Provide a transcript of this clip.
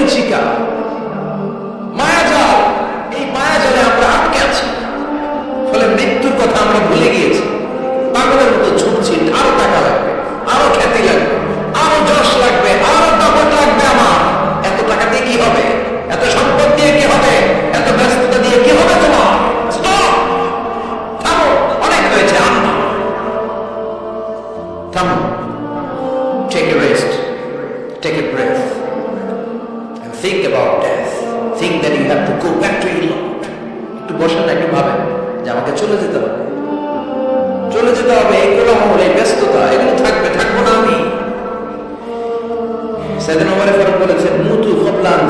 মরিচিকা, মায়াজাল। এই মায়াজালে আমরা আটকে আছি, ফলে মৃত্যুর কথা আমরা ভুলে গিয়েছি। পাগলের মতো ছুটছি, আরো টাকা লাগবে, আরো খ্যাতি লাগবে, আরো যশ লাগবে, আরো দাপট লাগবে। আমার এত টাকা দিয়ে কি হবে? এত সম্পদ দিয়ে কি হবে? এত ব্যস্ততা দিয়ে কি হবে? তোমার স্টপ, থামো, অনেক হয়েছে। আম্মা থামো, take a rest, take a breath and think about death. Think that you have to go back to your Lord. একটু বসেন না, একটু ভাবেন যে আমাকে চলে যেতে হবে, চলে যেতে হবে। এইগুলো আমার এই ব্যস্ততা, এগুলো থাকবো না আমি। সেদিন ওমর ফারুক বলেছেন, মুতু কবলা আন